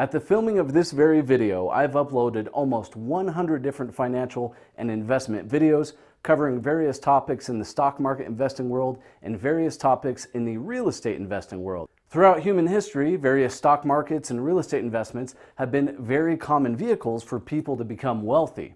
At the filming of this very video, I've uploaded almost 100 different financial and investment videos covering various topics in the stock market investing world and various topics in the real estate investing world. Throughout human history, various stock markets and real estate investments have been very common vehicles for people to become wealthy.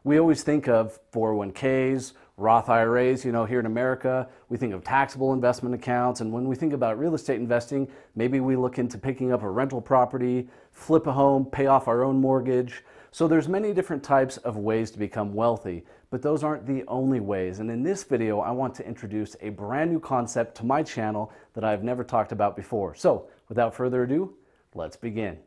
We always think of 401ks, Roth IRAs, here in America. We think of taxable investment accounts, and when we think about real estate investing, maybe we look into picking up a rental property, flip a home, pay off our own mortgage. So there's many different types of ways to become wealthy, but those aren't the only ways. And in this video, I want to introduce a brand new concept to my channel that I've never talked about before. So without further ado, let's begin.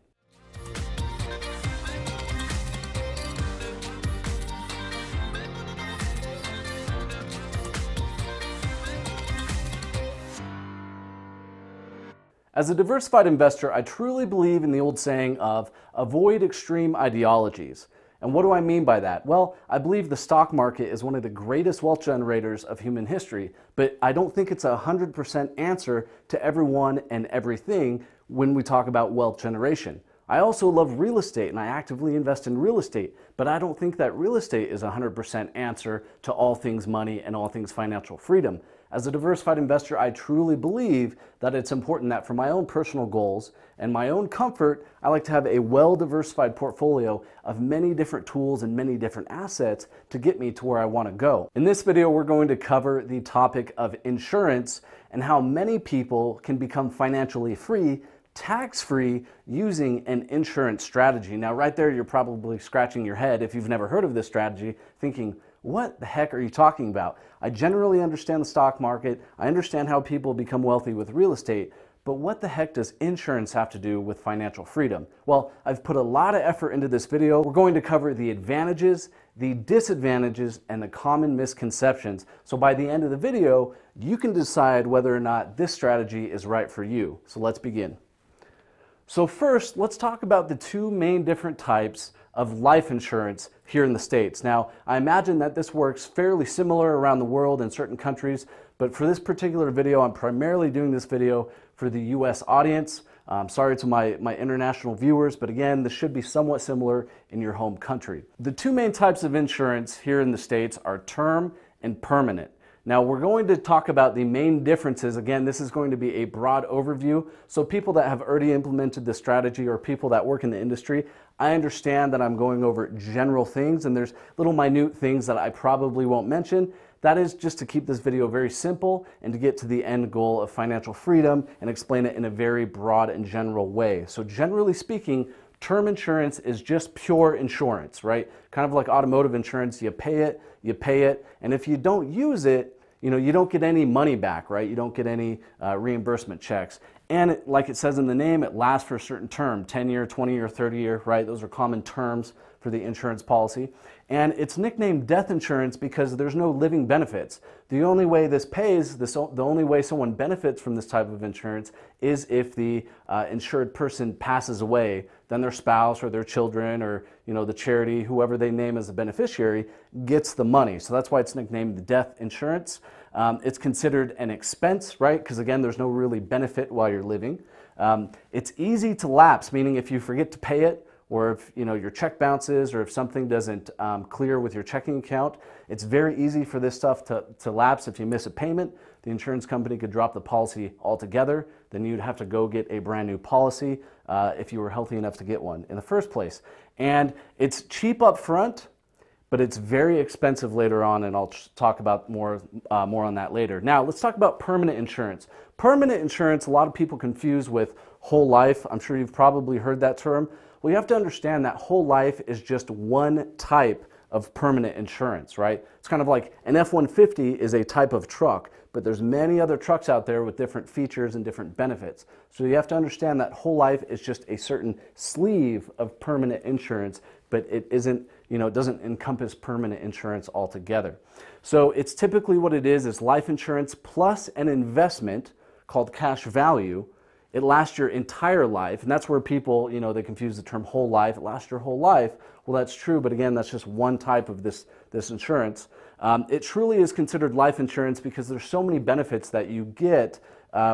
As a diversified investor, I truly believe in the old saying of avoid extreme ideologies. And what do I mean by that? Well, I believe the stock market is one of the greatest wealth generators of human history, but I don't think it's a 100% answer to everyone and everything when we talk about wealth generation. I also love real estate and I actively invest in real estate, but I don't think that real estate is a 100% answer to all things money and all things financial freedom. As a diversified investor, I truly believe that it's important that for my own personal goals and my own comfort, I like to have a well-diversified portfolio of many different tools and many different assets to get me to where I want to go. In this video, we're going to cover the topic of insurance and how many people can become financially free, tax-free, using an insurance strategy. Now, right there, you're probably scratching your head if you've never heard of this strategy, thinking, what the heck are you talking about? I generally understand the stock market. I understand how people become wealthy with real estate, but what the heck does insurance have to do with financial freedom? Well, I've put a lot of effort into this video. We're going to cover the advantages, the disadvantages, and the common misconceptions. So by the end of the video, you can decide whether or not this strategy is right for you. So let's begin. So first, let's talk about the two main different types of life insurance here in the States. Now, I imagine that this works fairly similar around the world in certain countries, but for this particular video, I'm primarily doing this video for the US audience. Sorry to my international viewers, but again, this should be somewhat similar in your home country. The two main types of insurance here in the States are term and permanent. Now, we're going to talk about the main differences. Again, this is going to be a broad overview. So people that have already implemented this strategy or people that work in the industry, I understand that I'm going over general things and there's little minute things that I probably won't mention. That is just to keep this video very simple and to get to the end goal of financial freedom and explain it in a very broad and general way. So generally speaking, term insurance is just pure insurance, right? Kind of like automotive insurance, you pay it, and if you don't use it, you don't get any money back, right? You don't get any reimbursement checks. And like it says in the name, it lasts for a certain term, 10-year, 20-year, 30-year, right? Those are common terms for the insurance policy. And it's nicknamed death insurance because there's no living benefits. The only way this pays, the only way someone benefits from this type of insurance is if the insured person passes away, then their spouse or their children or the charity, whoever they name as a beneficiary, gets the money. So that's why it's nicknamed the death insurance. It's considered an expense, right? Because again, there's no really benefit while you're living. It's easy to lapse, meaning if you forget to pay it, or if your check bounces, or if something doesn't clear with your checking account, it's very easy for this stuff to lapse. If you miss a payment, the insurance company could drop the policy altogether. Then you'd have to go get a brand new policy if you were healthy enough to get one in the first place. And it's cheap up front, but it's very expensive later on, and I'll talk about more on that later. Now, let's talk about permanent insurance. Permanent insurance, a lot of people confuse with whole life. I'm sure you've probably heard that term. Well, you have to understand that whole life is just one type of permanent insurance, right? It's kind of like an F-150 is a type of truck, but there's many other trucks out there with different features and different benefits. So you have to understand that whole life is just a certain sleeve of permanent insurance, but it isn't, it doesn't encompass permanent insurance altogether. So it's typically what it is life insurance plus an investment called cash value. It lasts your entire life, and that's where people, they confuse the term whole life. It lasts your whole life. Well, that's true, but again, that's just one type of this insurance. It truly is considered life insurance because there's so many benefits that you get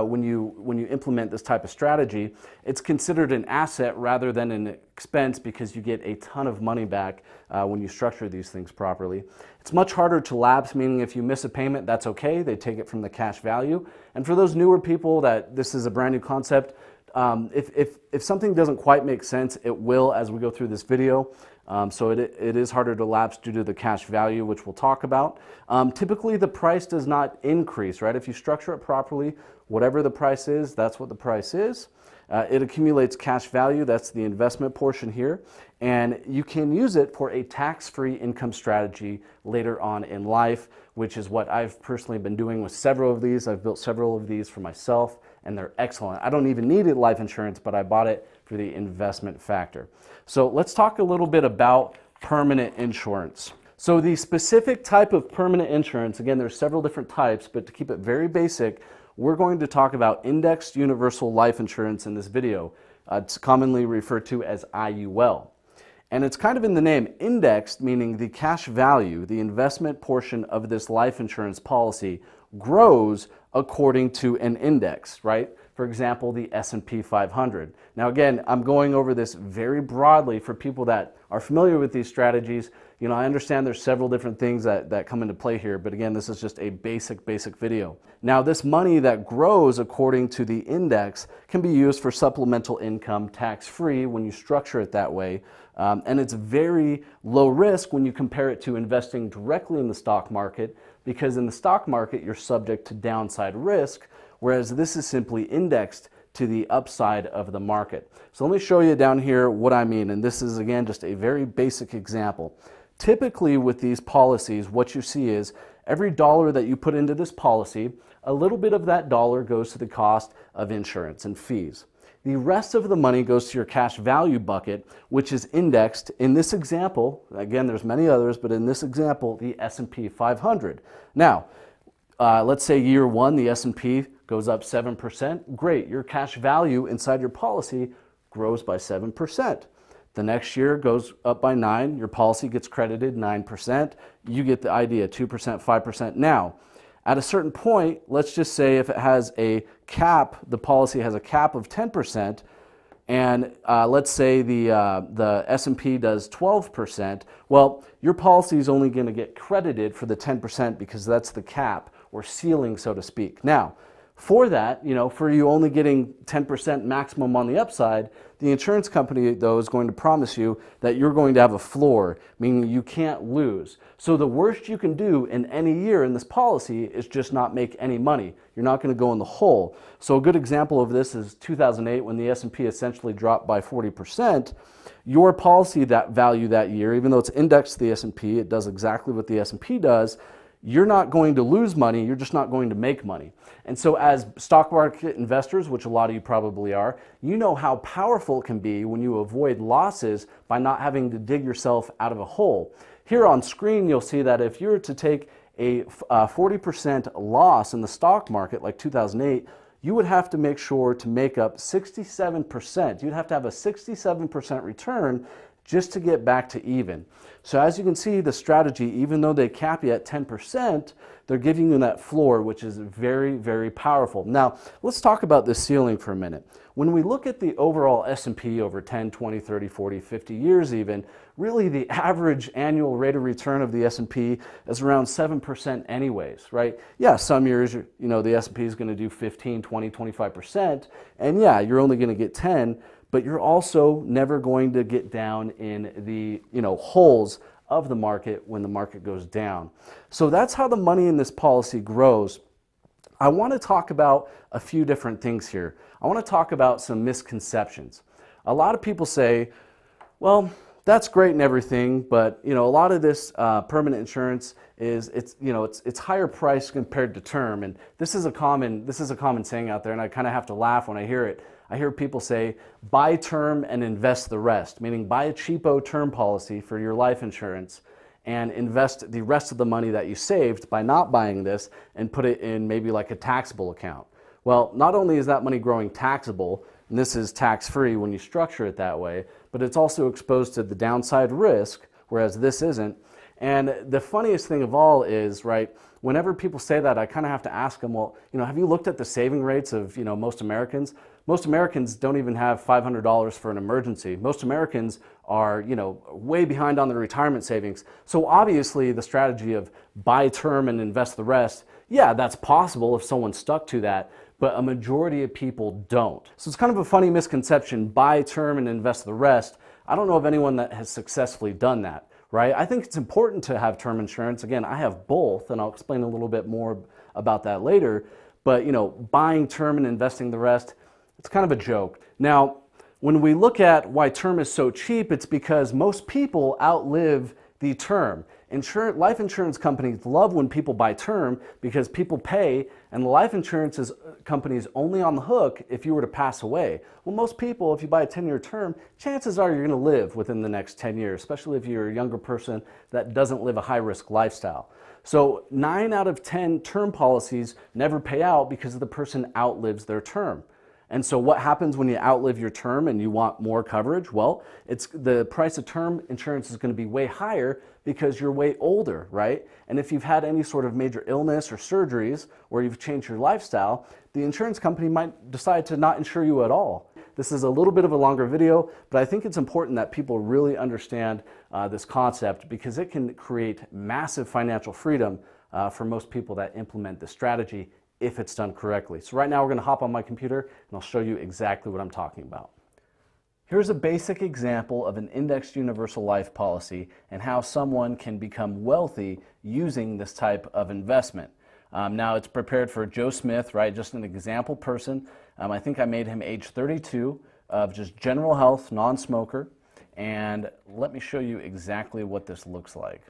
when you implement this type of strategy, it's considered an asset rather than an expense because you get a ton of money back when you structure these things properly. It's much harder to lapse, meaning if you miss a payment, that's okay. They take it from the cash value. And for those newer people that this is a brand new concept, if something doesn't quite make sense, it will as we go through this video. So it is harder to lapse due to the cash value, which we'll talk about. Typically, the price does not increase, right? If you structure it properly, whatever the price is, that's what the price is. It accumulates cash value, that's the investment portion here, and you can use it for a tax-free income strategy later on in life, which is what I've personally been doing with several of these. I've built several of these for myself, and they're excellent. I don't even need life insurance, but I bought it for the investment factor. So let's talk a little bit about permanent insurance. So the specific type of permanent insurance, again, there's several different types, but to keep it very basic, we're going to talk about indexed universal life insurance in this video. It's commonly referred to as IUL. And it's kind of in the name, indexed, meaning the cash value, the investment portion of this life insurance policy grows according to an index, right? For example, the S&P 500. Now again, I'm going over this very broadly for people that are familiar with these strategies. You know, I understand there's several different things that come into play here, but again, this is just a basic video. Now, this money that grows according to the index can be used for supplemental income tax-free when you structure it that way. And it's very low risk when you compare it to investing directly in the stock market, because in the stock market, you're subject to downside risk, whereas this is simply indexed to the upside of the market. So let me show you down here what I mean, and this is again just a very basic example. Typically with these policies, what you see is every dollar that you put into this policy, a little bit of that dollar goes to the cost of insurance and fees. The rest of the money goes to your cash value bucket, which is indexed, in this example, again there's many others, but in this example, the S&P 500. Now, let's say year one, the S&P goes up 7%. Great, your cash value inside your policy grows by 7%. The next year goes up by 9, your policy gets credited 9%. You get the idea, 2%, 5%. Now, at a certain point, let's just say if it has a cap, the policy has a cap of 10%, and let's say the S&P does 12%, well, your policy is only going to get credited for the 10% because that's the cap or ceiling, so to speak. Now, for that, you know, for you only getting 10% maximum on the upside, the insurance company, though, is going to promise you that you're going to have a floor, meaning you can't lose. So the worst you can do in any year in this policy is just not make any money. You're not going to go in the hole. So a good example of this is 2008, when the S&P essentially dropped by 40%. Your policy that value that year, even though it's indexed to the S&P, it does exactly what the S&P does. You're not going to lose money, you're just not going to make money. And so as stock market investors, which a lot of you probably are, you know how powerful it can be when you avoid losses by not having to dig yourself out of a hole. Here on screen, you'll see that if you were to take a 40% loss in the stock market like 2008, you would have to make sure to make up 67%. You'd have to have a 67% return just to get back to even. So as you can see, the strategy, even though they cap you at 10%, they're giving you that floor, which is very, very powerful. Now, let's talk about this ceiling for a minute. When we look at the overall S&P over 10, 20, 30, 40, 50 years even, really the average annual rate of return of the S&P is around 7% anyways, right? Yeah, some years, you know, the S&P is going to do 15, 20, 25%, and yeah, you're only going to get 10, but you're also never going to get down in the, you know, holes of the market when the market goes down. So that's how the money in this policy grows. I want to talk about a few different things here. I want to talk about some misconceptions. A lot of people say, well, that's great and everything, but you know, a lot of this permanent insurance is it's higher price compared to term, and this is a common saying out there, and I kind of have to laugh when I hear it. I hear people say, buy term and invest the rest, meaning buy a cheapo term policy for your life insurance and invest the rest of the money that you saved by not buying this and put it in maybe like a taxable account. Well, not only is that money growing taxable, and this is tax-free when you structure it that way, but it's also exposed to the downside risk, whereas this isn't. And the funniest thing of all is, right, whenever people say that, I kind of have to ask them, well, have you looked at the saving rates of, most Americans? Most Americans don't even have $500 for an emergency. Most Americans are, way behind on their retirement savings. So obviously the strategy of buy term and invest the rest, yeah, that's possible if someone stuck to that, but a majority of people don't. So it's kind of a funny misconception, buy term and invest the rest. I don't know of anyone that has successfully done that, right? I think it's important to have term insurance. Again, I have both, and I'll explain a little bit more about that later. But, buying term and investing the rest, it's kind of a joke. Now, when we look at why term is so cheap, it's because most people outlive the term. Life insurance companies love when people buy term because people pay, and the life insurance company is only on the hook if you were to pass away. Well, most people, if you buy a 10-year term, chances are you're going to live within the next 10 years, especially if you're a younger person that doesn't live a high-risk lifestyle. So 9 out of 10 term policies never pay out because the person outlives their term. And so what happens when you outlive your term and you want more coverage? Well, the price of term insurance is going to be way higher because you're way older, right? And if you've had any sort of major illness or surgeries or you've changed your lifestyle, the insurance company might decide to not insure you at all. This is a little bit of a longer video, but I think it's important that people really understand this concept because it can create massive financial freedom for most people that implement this strategy if it's done correctly. So right now we're going to hop on my computer and I'll show you exactly what I'm talking about. Here's a basic example of an indexed universal life policy and how someone can become wealthy using this type of investment. Now it's prepared for Joe Smith, right? Just an example person. I think I made him age 32 of just general health, non-smoker. And let me show you exactly what this looks like.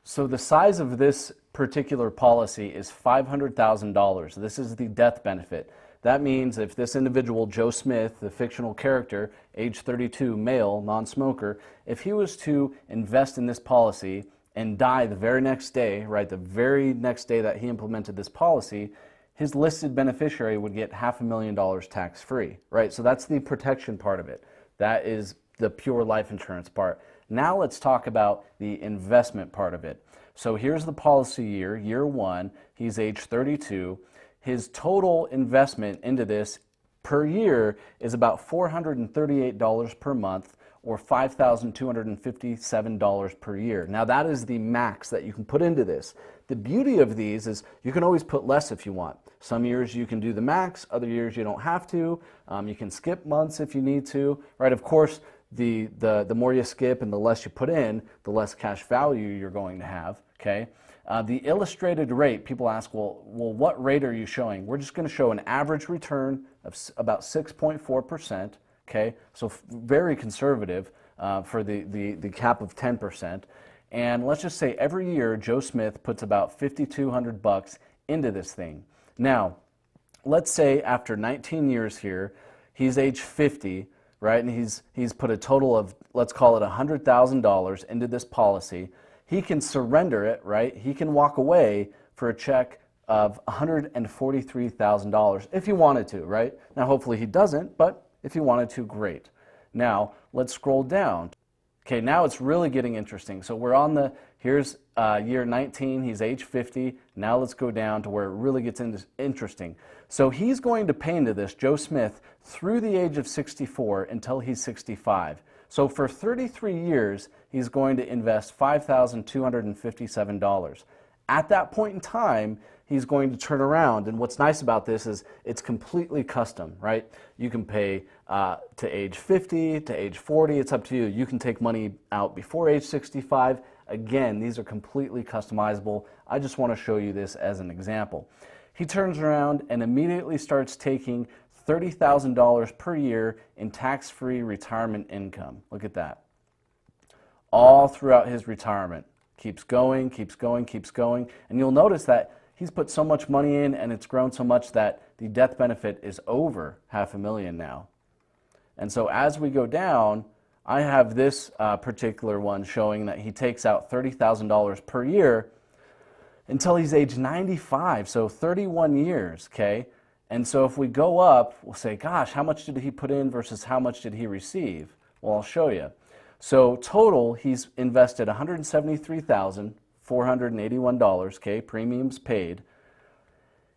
So the size of this particular policy is $500,000. This is the death benefit. That means if this individual, Joe Smith, the fictional character, age 32, male, non-smoker, if he was to invest in this policy and die the very next day, right, the very next day that he implemented this policy, his listed beneficiary would get $500,000 tax-free, right? So that's the protection part of it. That is the pure life insurance part. Now let's talk about the investment part of it. So here's the policy year 1, he's age 32. His total investment into this per year is about $438 per month or $5,257 per year. Now that is the max that you can put into this. The beauty of these is you can always put less if you want. Some years you can do the max, other years you don't have to. You can skip months if you need to, right? Of course, the more you skip and the less you put in, the less cash value you're going to have, okay? The illustrated rate, people ask, well, what rate are you showing? We're just going to show an average return of about 6.4%, okay? So very conservative for the cap of 10%. And let's just say every year Joe Smith puts about $5,200 into this thing. Now, let's say after 19 years here, he's age 50, right? And he's put a total of, let's call it $100,000 into this policy. He can surrender it, right? He can walk away for a check of $143,000 if he wanted to, right? Now, hopefully he doesn't, but if he wanted to, great. Now, let's scroll down. Okay, now it's really getting interesting. So we're on here's year 19, he's age 50. Now let's go down to where it really gets interesting. So he's going to pay into this, Joe Smith, through the age of 64 until he's 65. So for 33 years, he's going to invest $5,257. At that point in time, he's going to turn around, and what's nice about this is it's completely custom, right? You can pay to age 50, to age 40, it's up to you. You can take money out before age 65. Again, these are completely customizable. I just want to show you this as an example. He turns around and immediately starts taking $30,000 per year in tax-free retirement income. Look at that. All throughout his retirement. Keeps going, keeps going, keeps going. And you'll notice that he's put so much money in and it's grown so much that the death benefit is over $500,000 now. And so as we go down, I have this particular one showing that he takes out $30,000 per year until he's age 95, so 31 years, okay? And so if we go up, we'll say, gosh, how much did he put in versus how much did he receive? Well, I'll show you. So total, he's invested $173,481, okay, premiums paid.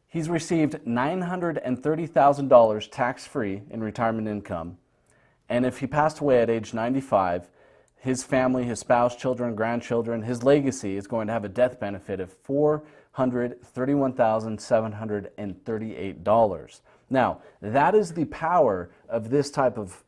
He's received $930,000 tax-free in retirement income. And if he passed away at age 95, his family, his spouse, children, grandchildren, his legacy is going to have a death benefit of $431,738. Now, that is the power of this type of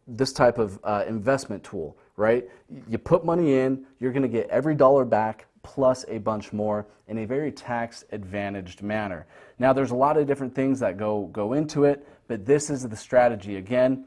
investment tool, right? You put money in, you're going to get every dollar back plus a bunch more in a very tax-advantaged manner. Now, there's a lot of different things that go into it, but this is the strategy. Again,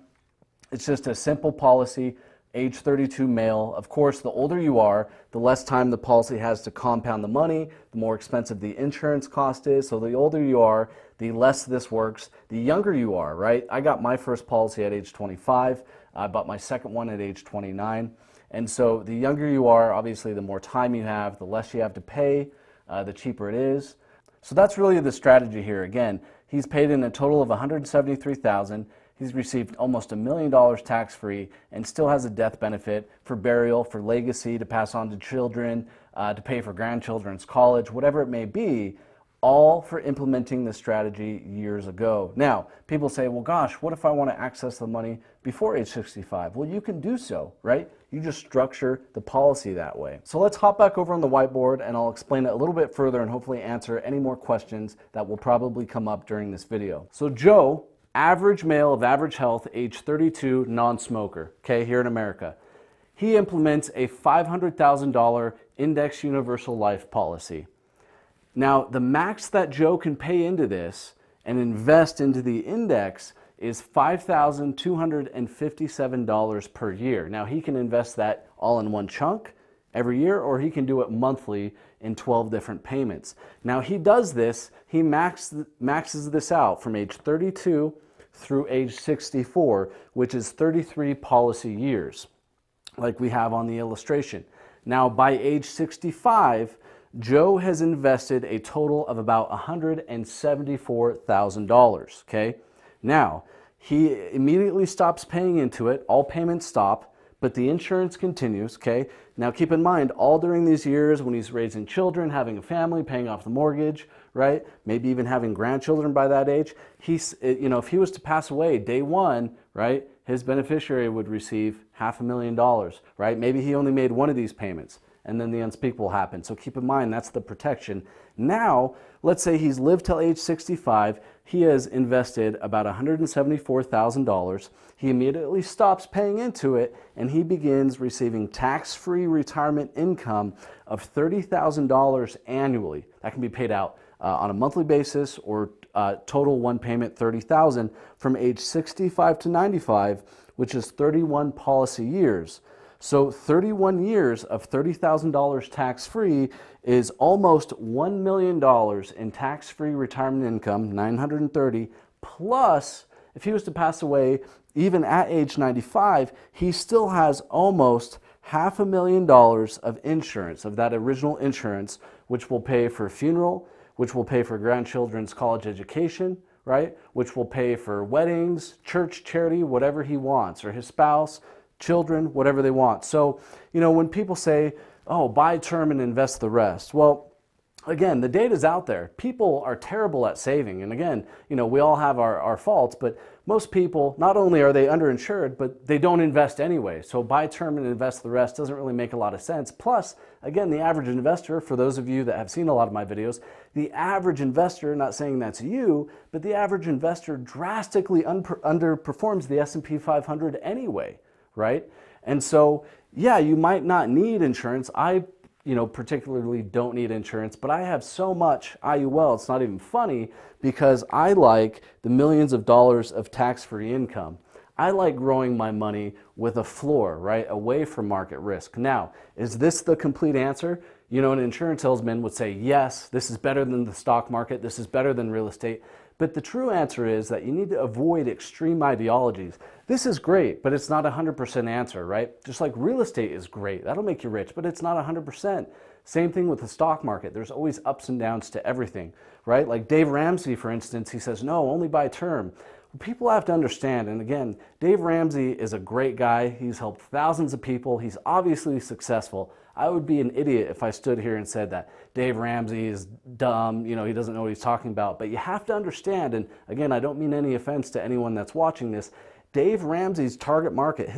it's just a simple policy, age 32 male. Of course, the older you are, the less time the policy has to compound the money, the more expensive the insurance cost is. So the older you are, the less this works. The younger you are, right? I got my first policy at age 25. I bought my second one at age 29. And so the younger you are, obviously the more time you have, the less you have to pay, the cheaper it is. So that's really the strategy here. Again, he's paid in a total of $173,000. He's received almost $1 million tax-free and still has a death benefit for burial, for legacy, to pass on to children, to pay for grandchildren's college, whatever it may be, all for implementing this strategy years ago. Now, people say, well, gosh, what if I want to access the money before age 65? Well, you can do so, right? You just structure the policy that way. So let's hop back over on the whiteboard and I'll explain it a little bit further and hopefully answer any more questions that will probably come up during this video. So Joe, average male of average health, age 32, non-smoker, okay, here in America. He implements a $500,000 index universal life policy. Now, the max that Joe can pay into this and invest into the index is $5,257 per year. Now, he can invest that all in one chunk every year, or he can do it monthly in 12 different payments. Now, he does this, he maxes this out from age 32 through age 64, which is 33 policy years, like we have on the illustration. Now, by age 65, Joe has invested a total of about $174,000, okay? Now, he immediately stops paying into it, all payments stop, but the insurance continues, okay? Now, keep in mind, all during these years when he's raising children, having a family, paying off the mortgage, right? Maybe even having grandchildren by that age, if he was to pass away day one, right, his beneficiary would receive $500,000, right? Maybe he only made one of these payments, and then the unspeakable happened. So keep in mind, that's the protection. Now, let's say he's lived till age 65. He has invested about $174,000. He immediately stops paying into it, and he begins receiving tax-free retirement income of $30,000 annually. That can be paid out on a monthly basis or total one payment, $30,000 from age 65 to 95, which is 31 policy years. So 31 years of $30,000 tax-free is almost $1 million in tax-free retirement income, $930, plus if he was to pass away even at age 95, he still has almost $500,000 of insurance, of that original insurance, which will pay for funeral, which will pay for grandchildren's college education, right? Which will pay for weddings, church, charity, whatever he wants, or his spouse, children, whatever they want. So, when people say, oh, buy term and invest the rest. Well, again, the data's out there. People are terrible at saving. And again, we all have our faults, but most people, not only are they underinsured, but they don't invest anyway. So buy term and invest the rest doesn't really make a lot of sense. Plus, again, the average investor, for those of you that have seen a lot of my videos, the average investor, not saying that's you, but the average investor drastically underperforms the S&P 500 anyway, right? And so, yeah, you might not need insurance. I particularly don't need insurance, but I have so much IUL, it's not even funny, because I like the millions of dollars of tax-free income. I like growing my money with a floor, right, away from market risk. Now, is this the complete answer? An insurance salesman would say, yes, this is better than the stock market, this is better than real estate. But the true answer is that you need to avoid extreme ideologies. This is great, but it's not a 100% answer, right? Just like real estate is great. That'll make you rich, but it's not 100%. Same thing with the stock market. There's always ups and downs to everything, right? Like Dave Ramsey, for instance, he says, no, only buy term. People have to understand, and again, Dave Ramsey is a great guy. He's helped thousands of people. He's obviously successful. I would be an idiot if I stood here and said that Dave Ramsey is dumb, he doesn't know what he's talking about. But you have to understand, and again, I don't mean any offense to anyone that's watching this, Dave Ramsey's target market,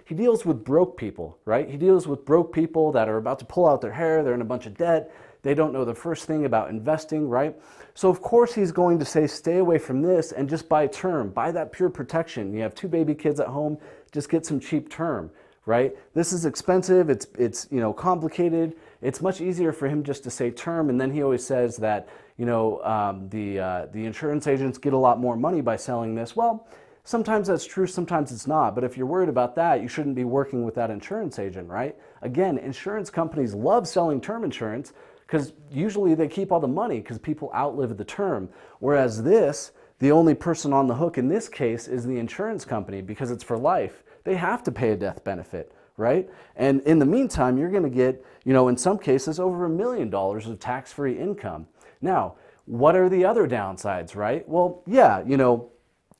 he deals with broke people, right? He deals with broke people that are about to pull out their hair, they're in a bunch of debt, they don't know the first thing about investing, right? So of course he's going to say, stay away from this and just buy term, buy that pure protection. You have 2 baby kids at home, just get some cheap term, right? This is expensive, it's complicated. It's much easier for him just to say term, and then he always says that, the insurance agents get a lot more money by selling this. Well, sometimes that's true, sometimes it's not. But if you're worried about that, you shouldn't be working with that insurance agent, right? Again, insurance companies love selling term insurance because usually they keep all the money because people outlive the term. Whereas this, the only person on the hook in this case is the insurance company because it's for life. They have to pay a death benefit, right? And in the meantime, you're going to get, in some cases, over $1 million of tax-free income. Now, what are the other downsides, right? Well, yeah, you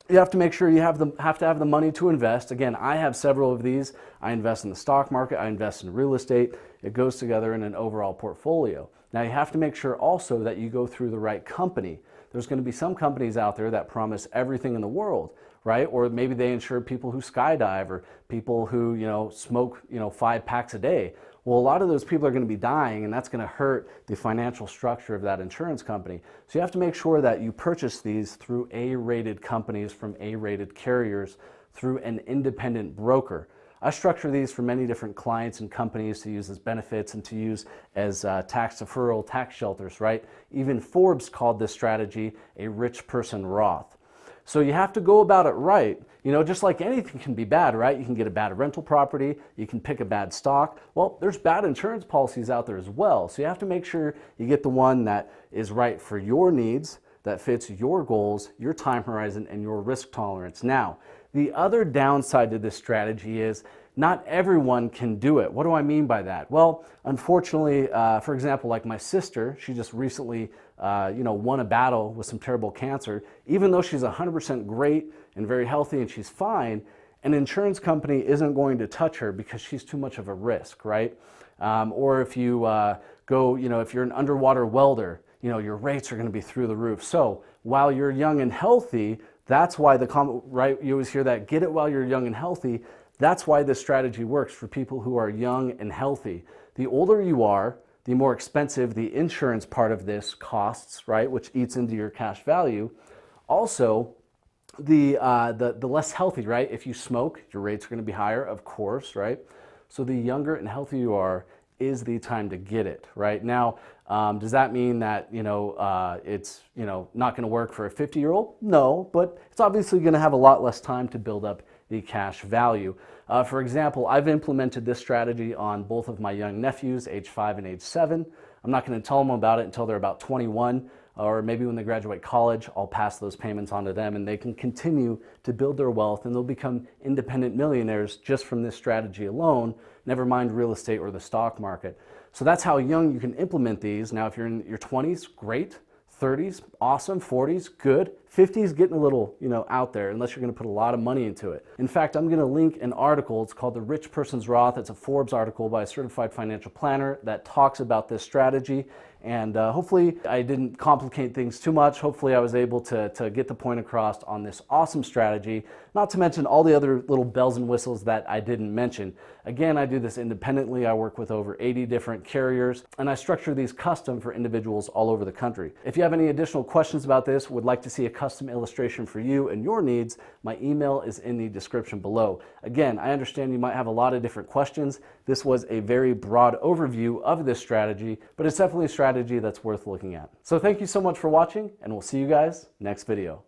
have to make sure you have to have the money to invest. Again, I have several of these. I invest in the stock market, I invest in real estate. It goes together in an overall portfolio. Now you have to make sure also that you go through the right company. There's going to be some companies out there that promise everything in the world, right? Or maybe they insure people who skydive or people who, smoke, 5 packs a day. Well, a lot of those people are going to be dying, and that's going to hurt the financial structure of that insurance company. So you have to make sure that you purchase these through A-rated companies from A-rated carriers through an independent broker. I structure these for many different clients and companies to use as benefits and to use as tax deferral, tax shelters, right? Even Forbes called this strategy a rich person Roth. So you have to go about it right. Just like anything can be bad, right? You can get a bad rental property, you can pick a bad stock. Well, there's bad insurance policies out there as well. So you have to make sure you get the one that is right for your needs, that fits your goals, your time horizon, and your risk tolerance. Now, the other downside to this strategy is not everyone can do it. What do I mean by that? Well, unfortunately, for example, like my sister, she just recently won a battle with some terrible cancer. Even though she's 100% great and very healthy and she's fine, an insurance company isn't going to touch her because she's too much of a risk, right? Or if you if you're an underwater welder, your rates are going to be through the roof. So while you're young and healthy, that's why right? You always hear that, get it while you're young and healthy. That's why this strategy works for people who are young and healthy. The older you are, the more expensive the insurance part of this costs, right? Which eats into your cash value. Also, the less healthy, right? If you smoke, your rates are going to be higher, of course, right? So the younger and healthier you are is the time to get it, right? Now, does that mean that, it's, not going to work for a 50-year-old? No, but it's obviously going to have a lot less time to build up the cash value. For example, I've implemented this strategy on both of my young nephews, age 5 and age 7. I'm not going to tell them about it until they're about 21, or maybe when they graduate college, I'll pass those payments on to them and they can continue to build their wealth and they'll become independent millionaires just from this strategy alone, never mind real estate or the stock market. So that's how young you can implement these. Now, if you're in your 20s, great. 30s, awesome. 40s, good. 50s, getting a little, out there, unless you're going to put a lot of money into it. In fact, I'm going to link an article. It's called The Rich Person's Roth. It's a Forbes article by a certified financial planner that talks about this strategy. And hopefully I didn't complicate things too much. Hopefully I was able to get the point across on this awesome strategy, not to mention all the other little bells and whistles that I didn't mention. Again, I do this independently. I work with over 80 different carriers, and I structure these custom for individuals all over the country. If you have any additional questions about this, would like to see a custom illustration for you and your needs, my email is in the description below. Again, I understand you might have a lot of different questions. This was a very broad overview of this strategy, but it's definitely a strategy that's worth looking at. So thank you so much for watching, and we'll see you guys next video.